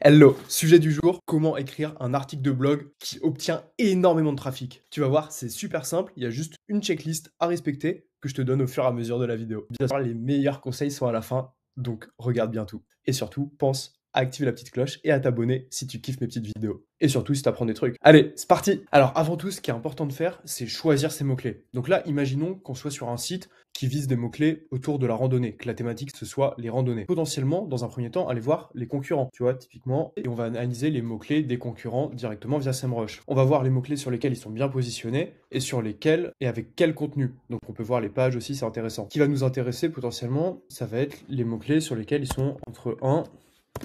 Hello, sujet du jour, comment écrire un article de blog qui obtient énormément de trafic. Tu vas voir, c'est super simple, il y a juste une checklist à respecter que je te donne au fur et à mesure de la vidéo. Bien sûr, les meilleurs conseils sont à la fin, donc regarde bien tout. Et surtout, pense à activer la petite cloche et à t'abonner si tu kiffes mes petites vidéos. Et surtout si tu apprends des trucs. Allez, c'est parti. Alors avant tout, ce qui est important de faire, c'est choisir ses mots-clés. Donc là, imaginons qu'on soit sur un site qui vise des mots-clés autour de la randonnée, que la thématique ce soit les randonnées. Potentiellement, dans un premier temps, aller voir les concurrents, tu vois, typiquement, et on va analyser les mots-clés des concurrents directement via SEMrush. On va voir les mots-clés sur lesquels ils sont bien positionnés et sur lesquels et avec quel contenu. Donc on peut voir les pages aussi, c'est intéressant. Ce qui va nous intéresser potentiellement, ça va être les mots-clés sur lesquels ils sont entre 1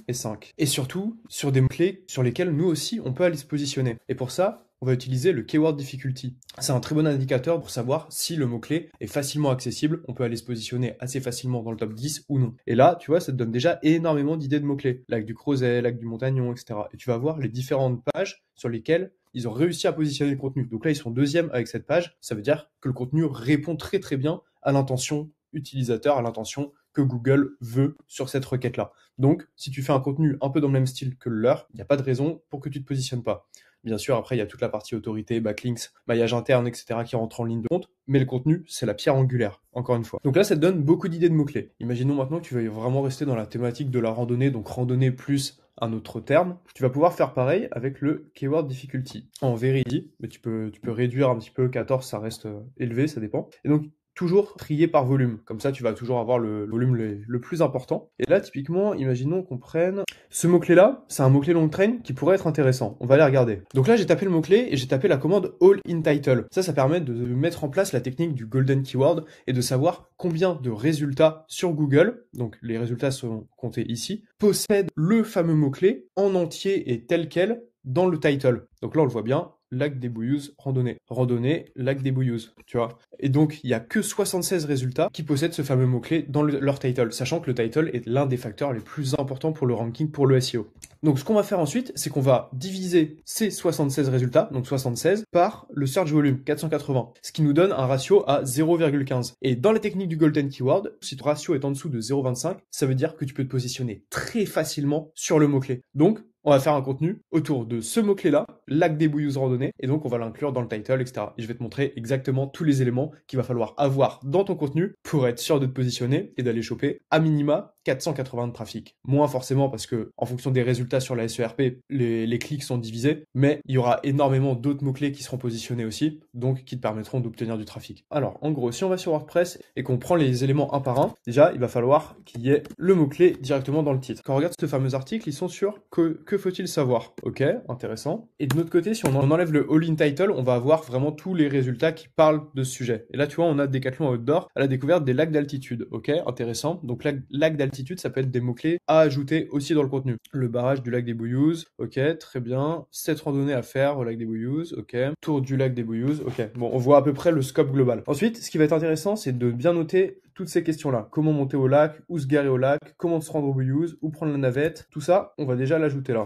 et 5. Et surtout, sur des mots-clés sur lesquels nous aussi, on peut aller se positionner. Et pour ça, on va utiliser le Keyword Difficulty. C'est un très bon indicateur pour savoir si le mot-clé est facilement accessible, on peut aller se positionner assez facilement dans le top 10 ou non. Et là, tu vois, ça te donne déjà énormément d'idées de mots-clés. Lac du Crozet, Lac du Montagnon, etc. Et tu vas voir les différentes pages sur lesquelles ils ont réussi à positionner le contenu. Donc là, ils sont deuxième avec cette page. Ça veut dire que le contenu répond très très bien à l'intention utilisateur, à l'intention que Google veut sur cette requête-là. Donc, si tu fais un contenu un peu dans le même style que le leur, il n'y a pas de raison pour que tu ne te positionnes pas. Bien sûr, après, il y a toute la partie autorité, backlinks, maillage interne, etc. qui rentre en ligne de compte, mais le contenu, c'est la pierre angulaire, encore une fois. Donc là, ça te donne beaucoup d'idées de mots-clés. Imaginons maintenant que tu veuilles vraiment rester dans la thématique de la randonnée, donc randonnée plus un autre terme. Tu vas pouvoir faire pareil avec le Keyword Difficulty. En vérité, mais tu peux réduire un petit peu, 14, ça reste élevé, ça dépend. Et donc, toujours trier par volume. Comme ça, tu vas toujours avoir le volume le plus important. Et là, typiquement, imaginons qu'on prenne ce mot-clé-là. C'est un mot-clé long train qui pourrait être intéressant. On va aller regarder. Donc là, j'ai tapé le mot-clé et j'ai tapé la commande All in Title. Ça permet de mettre en place la technique du Golden Keyword et de savoir combien de résultats sur Google, donc les résultats sont comptés ici, possèdent le fameux mot-clé en entier et tel quel dans le title. Donc là, on le voit bien. Lac des Bouillous, randonnée. Randonnée, lac des Bouillous, tu vois. Et donc, il n'y a que 76 résultats qui possèdent ce fameux mot-clé dans leur title, sachant que le title est l'un des facteurs les plus importants pour le ranking, pour le SEO. Donc, ce qu'on va faire ensuite, c'est qu'on va diviser ces 76 résultats, donc 76, par le search volume, 480, ce qui nous donne un ratio à 0,15. Et dans la technique du Golden Keyword, si ton ratio est en dessous de 0,25, ça veut dire que tu peux te positionner très facilement sur le mot-clé. Donc, on va faire un contenu autour de ce mot-clé-là, lac des Bouillous randonnée, et donc on va l'inclure dans le title, etc. Et je vais te montrer exactement tous les éléments qu'il va falloir avoir dans ton contenu pour être sûr de te positionner et d'aller choper à minima 480 de trafic. Moins forcément parce que en fonction des résultats sur la SERP, les clics sont divisés, mais il y aura énormément d'autres mots-clés qui seront positionnés aussi, donc qui te permettront d'obtenir du trafic. Alors, en gros, si on va sur WordPress et qu'on prend les éléments un par un, déjà, il va falloir qu'il y ait le mot-clé directement dans le titre. Quand on regarde ce fameux article, ils sont sur que faut-il savoir? Ok, intéressant. Et de notre côté, si on enlève le All in Title, on va avoir vraiment tous les résultats qui parlent de ce sujet. Et là, tu vois, on a Décathlon Outdoor à la découverte des lacs d'altitude. Ok, intéressant. Donc, lac d'altitude, ça peut être des mots-clés à ajouter aussi dans le contenu. Le barrage du lac des Bouillous. Ok, très bien. Cette randonnée à faire au lac des Bouillous. Ok. Tour du lac des Bouillous. Ok. Bon, on voit à peu près le scope global. Ensuite, ce qui va être intéressant, c'est de bien noter toutes ces questions-là. Comment monter au lac? Où se garer au lac? Comment se rendre au Bouillous? Où prendre la navette? Tout ça, on va déjà l'ajouter là.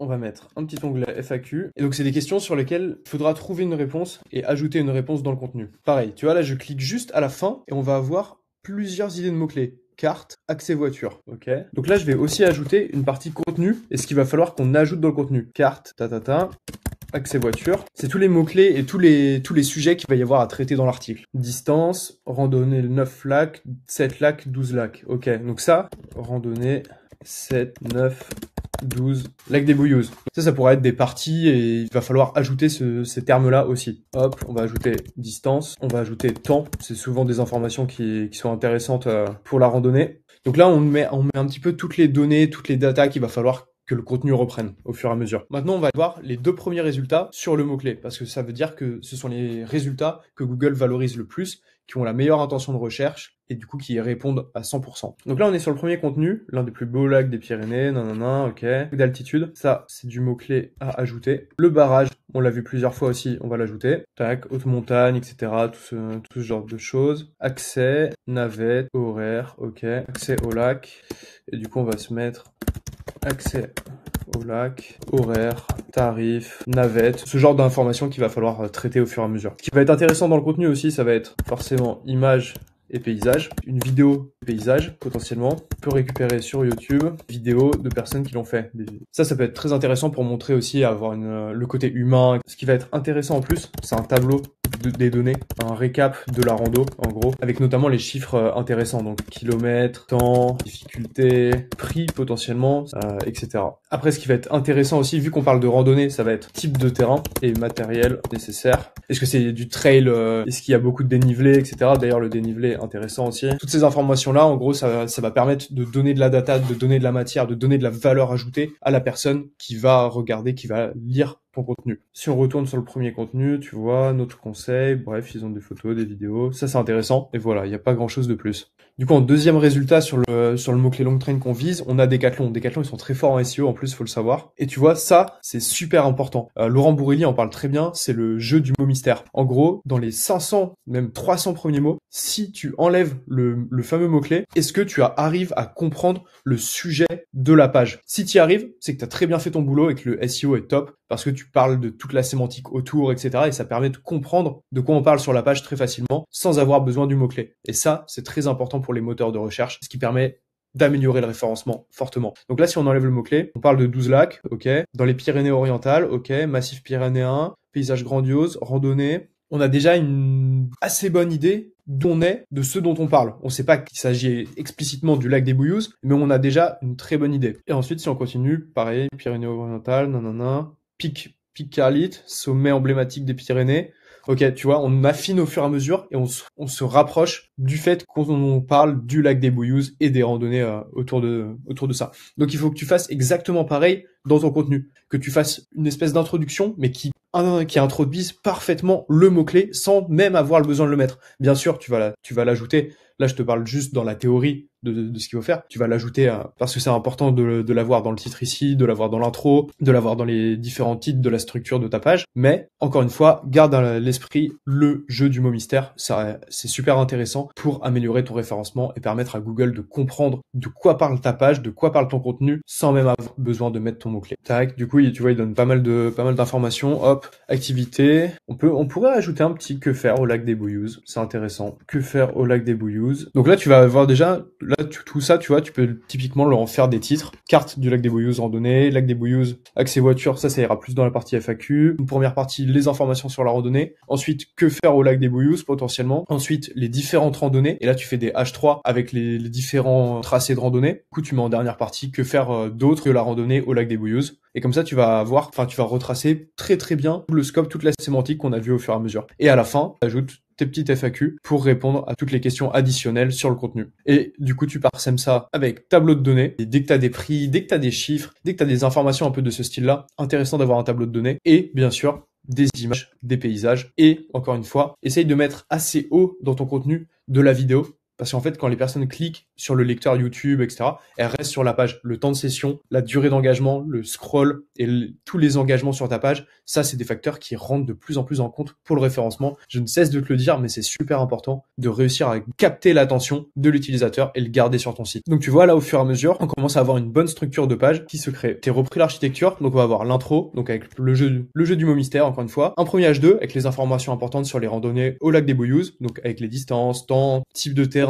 On va mettre un petit onglet FAQ. Et donc, c'est des questions sur lesquelles il faudra trouver une réponse et ajouter une réponse dans le contenu. Pareil, tu vois, là, je clique juste à la fin et on va avoir plusieurs idées de mots-clés. Carte, accès voiture, ok. Donc là, je vais aussi ajouter une partie contenu et ce qu'il va falloir qu'on ajoute dans le contenu. Carte, accès voiture. C'est tous les mots-clés et tous les sujets qu'il va y avoir à traiter dans l'article. Distance, randonnée 9 lacs, 7 lacs, 12 lacs. Ok, donc ça, randonnée 7, 9, 12, lac des Bouillous. Ça pourra être des parties et il va falloir ajouter ces termes-là aussi. Hop, on va ajouter distance, on va ajouter temps. C'est souvent des informations qui sont intéressantes pour la randonnée. Donc là, on met un petit peu toutes les données, toutes les datas qu'il va falloir que le contenu reprenne au fur et à mesure. Maintenant, on va voir les deux premiers résultats sur le mot-clé, parce que ça veut dire que ce sont les résultats que Google valorise le plus, qui ont la meilleure intention de recherche, et du coup qui répondent à 100%. Donc là, on est sur le premier contenu, l'un des plus beaux lacs des Pyrénées, nanana, ok. D'altitude, ça, c'est du mot-clé à ajouter. Le barrage, on l'a vu plusieurs fois aussi, on va l'ajouter. Tac, haute montagne, etc., tout ce genre de choses. Accès, navette, horaire, ok. Accès au lac, et du coup, on va se mettre accès au lac, horaire, tarif, navette, ce genre d'informations qu'il va falloir traiter au fur et à mesure. Ce qui va être intéressant dans le contenu aussi, ça va être forcément image et paysage. Une vidéo paysage, potentiellement, on peut récupérer sur YouTube, vidéos de personnes qui l'ont fait. Ça peut être très intéressant pour montrer aussi, avoir le côté humain. Ce qui va être intéressant en plus, c'est un tableau des données, un récap de la rando, en gros, avec notamment les chiffres intéressants, donc kilomètres, temps, difficulté, prix potentiellement, etc. Après, ce qui va être intéressant aussi, vu qu'on parle de randonnée, ça va être type de terrain et matériel nécessaire. Est-ce que c'est du trail, est-ce qu'il y a beaucoup de dénivelé, etc. D'ailleurs, le dénivelé est intéressant aussi. Toutes ces informations-là, en gros, ça va permettre de donner de la data, de donner de la matière, de donner de la valeur ajoutée à la personne qui va regarder, qui va lire ton contenu. Si on retourne sur le premier contenu, tu vois, notre conseil, bref, ils ont des photos, des vidéos, ça c'est intéressant, et voilà, il n'y a pas grand chose de plus. Du coup, en deuxième résultat sur le mot-clé long train qu'on vise, on a Decathlon. Decathlon, ils sont très forts en SEO, en plus, faut le savoir. Et tu vois, ça, c'est super important. Laurent Bourrelli en parle très bien, c'est le jeu du mot mystère. En gros, dans les 500, même 300 premiers mots, si tu enlèves le fameux mot-clé, est-ce que tu arrives à comprendre le sujet de la page? Si tu y arrives, c'est que tu as très bien fait ton boulot et que le SEO est top, parce que tu parles de toute la sémantique autour, etc. Et ça permet de comprendre de quoi on parle sur la page très facilement, sans avoir besoin du mot-clé. Et ça, c'est très important pour les moteurs de recherche, ce qui permet d'améliorer le référencement fortement. Donc là, si on enlève le mot-clé, on parle de 12 lacs, ok. Dans les Pyrénées-Orientales, ok. Massif pyrénéen, paysage grandiose, randonnée. On a déjà une assez bonne idée d'où on est, de ce dont on parle. On ne sait pas qu'il s'agit explicitement du lac des Bouillouzes, mais on a déjà une très bonne idée. Et ensuite, si on continue, pareil, Pyrénées-Orientales, nanana, Pic Carlite, sommet emblématique des Pyrénées. Ok, tu vois, on affine au fur et à mesure et on se rapproche du fait qu'on parle du lac des Bouillouzes et des randonnées autour de ça. Donc il faut que tu fasses exactement pareil dans ton contenu, que tu fasses une espèce d'introduction, mais qui introduise parfaitement le mot-clé sans même avoir le besoin de le mettre. Bien sûr, tu vas l'ajouter. Là, je te parle juste dans la théorie de ce qu'il faut faire. Tu vas l'ajouter parce que c'est important de l'avoir dans le titre ici, de l'avoir dans l'intro, de l'avoir dans les différents titres de la structure de ta page. Mais, encore une fois, garde à l'esprit le jeu du mot mystère. Ça, c'est super intéressant pour améliorer ton référencement et permettre à Google de comprendre de quoi parle ta page, de quoi parle ton contenu, sans même avoir besoin de mettre ton mot-clé. Tac, du coup, tu vois, il donne pas mal d'informations. Hop, activité. On pourrait ajouter un petit que faire au lac des Bouillouzes. C'est intéressant. Que faire au lac des Bouillouzes. Donc là, tu vas avoir déjà, tout ça, tu vois, tu peux typiquement leur en faire des titres. Carte du lac des Bouillouzes randonnée, lac des Bouillouzes, accès voiture, ça ira plus dans la partie FAQ. Une première partie, les informations sur la randonnée. Ensuite, que faire au lac des Bouillouzes, potentiellement. Ensuite, les différentes randonnées. Et là, tu fais des H3 avec les différents tracés de randonnée. Du coup, tu mets en dernière partie que faire d'autre que la randonnée au lac des Bouillouzes. Et comme ça, tu vas retracer très très bien le scope, toute la sémantique qu'on a vu au fur et à mesure. Et à la fin, tu ajoutes tes petites FAQ pour répondre à toutes les questions additionnelles sur le contenu. Et du coup, tu parsèmes ça avec tableau de données. Et dès que tu as des prix, dès que tu as des chiffres, dès que tu as des informations un peu de ce style-là, intéressant d'avoir un tableau de données. Et bien sûr, des images, des paysages. Et encore une fois, essaye de mettre assez haut dans ton contenu de la vidéo. Parce qu'en fait, quand les personnes cliquent sur le lecteur YouTube, etc., elles restent sur la page. Le temps de session, la durée d'engagement, le scroll et tous les engagements sur ta page, ça, c'est des facteurs qui rentrent de plus en plus en compte pour le référencement. Je ne cesse de te le dire, mais c'est super important de réussir à capter l'attention de l'utilisateur et le garder sur ton site. Donc tu vois, là, au fur et à mesure, on commence à avoir une bonne structure de page qui se crée. T'es repris l'architecture, donc on va avoir l'intro, donc avec le jeu du mot mystère, encore une fois. Un premier H2 avec les informations importantes sur les randonnées au lac des Bouillouzes, donc avec les distances, temps, type de terrain,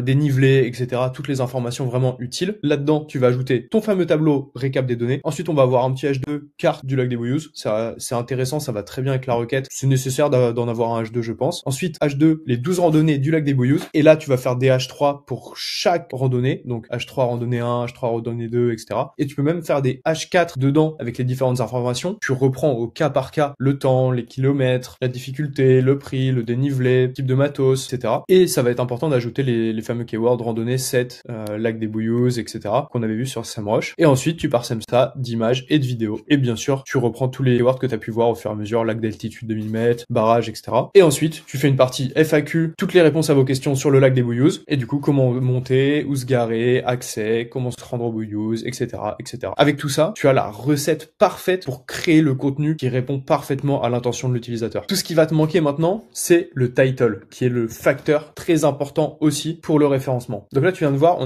dénivelé, etc. Toutes les informations vraiment utiles. Là-dedans, tu vas ajouter ton fameux tableau récap des données. Ensuite, on va avoir un petit H2 carte du lac des Bouillouzes. C'est intéressant, ça va très bien avec la requête. C'est nécessaire d'en avoir un H2, je pense. Ensuite, H2, les 12 randonnées du lac des Bouillouzes. Et là, tu vas faire des H3 pour chaque randonnée. Donc, H3 randonnée 1, H3 randonnée 2, etc. Et tu peux même faire des H4 dedans avec les différentes informations. Tu reprends au cas par cas le temps, les kilomètres, la difficulté, le prix, le dénivelé, type de matos, etc. Et ça va être important d'ajouter les fameux keywords randonnée 7, lac des Bouillouzes, etc. qu'on avait vu sur SEMrush. Et ensuite, tu parsèmes ça d'images et de vidéos. Et bien sûr, tu reprends tous les keywords que tu as pu voir au fur et à mesure, lac d'altitude 2000 mètres, barrage, etc. Et ensuite, tu fais une partie FAQ, toutes les réponses à vos questions sur le lac des Bouillouzes. Et du coup, comment monter, où se garer, accès, comment se rendre aux Bouillouzes, etc., etc. Avec tout ça, tu as la recette parfaite pour créer le contenu qui répond parfaitement à l'intention de l'utilisateur. Tout ce qui va te manquer maintenant, c'est le title, qui est le facteur très important aussi pour le référencement. Donc là, tu viens de voir,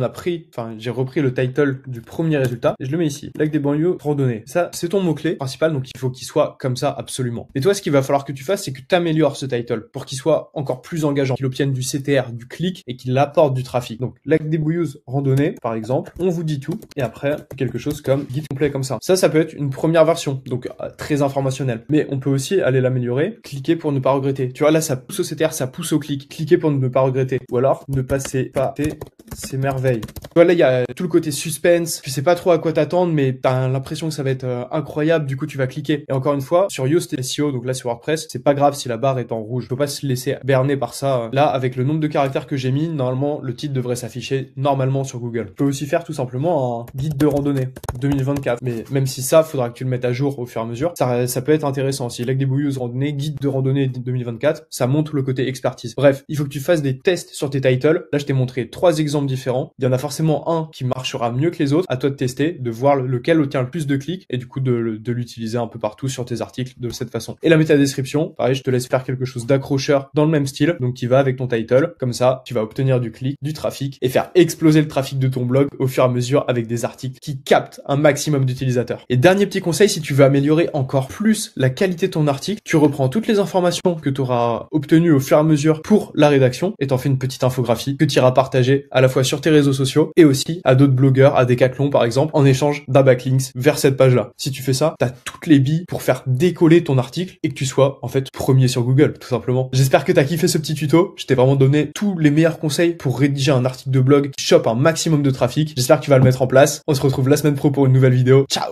j'ai repris le title du premier résultat et je le mets ici. Lac des banlieues, randonnée. Ça, c'est ton mot-clé principal, donc il faut qu'il soit comme ça absolument. Et toi, ce qu'il va falloir que tu fasses, c'est que tu améliores ce title pour qu'il soit encore plus engageant, qu'il obtienne du CTR, du clic et qu'il apporte du trafic. Donc, Lac des Bouillous, randonnée, par exemple, on vous dit tout et après, quelque chose comme guide complet comme ça. Ça peut être une première version, donc très informationnelle. Mais on peut aussi aller l'améliorer, cliquer pour ne pas regretter. Tu vois, là, ça pousse au CTR, ça pousse au clic. Cliquez pour ne pas regretter. Ou alors, ne passez pas ces merveilles. Tu vois, là, il y a tout le côté suspense. Tu sais pas trop à quoi t'attendre, mais t'as l'impression que ça va être incroyable. Du coup, tu vas cliquer. Et encore une fois, sur Yoast SEO, donc là, sur WordPress, c'est pas grave si la barre est en rouge. Faut pas se laisser berner par ça. Là, avec le nombre de caractères que j'ai mis, normalement, le titre devrait s'afficher normalement sur Google. Tu peux aussi faire tout simplement un guide de randonnée 2024. Mais même si ça, faudra que tu le mettes à jour au fur et à mesure. Ça peut être intéressant. Si Lac des Bouillous randonnée, guide de randonnée 2024, ça montre le côté expertise. Bref, il faut que tu fasses des tests sur tes titles. Là, je t'ai montré 3 exemples différents. Il y en a forcément un qui marchera mieux que les autres. À toi de tester, de voir lequel obtient le plus de clics et du coup de l'utiliser un peu partout sur tes articles de cette façon. Et la métadescription, pareil, je te laisse faire quelque chose d'accrocheur dans le même style, donc qui va avec ton title. Comme ça, tu vas obtenir du clic, du trafic et faire exploser le trafic de ton blog au fur et à mesure avec des articles qui captent un maximum d'utilisateurs. Et dernier petit conseil, si tu veux améliorer encore plus la qualité de ton article, tu reprends toutes les informations que tu auras obtenues au fur et à mesure pour la rédaction et t'en fais une petite infographie que tu iras partager à la fois sur tes réseaux sociaux et aussi à d'autres blogueurs, à Decathlon par exemple, en échange d'un backlink vers cette page-là. Si tu fais ça, t'as toutes les billes pour faire décoller ton article et que tu sois en fait premier sur Google, tout simplement. J'espère que t'as kiffé ce petit tuto. Je t'ai vraiment donné tous les meilleurs conseils pour rédiger un article de blog qui chope un maximum de trafic. J'espère que tu vas le mettre en place. On se retrouve la semaine pro pour une nouvelle vidéo. Ciao!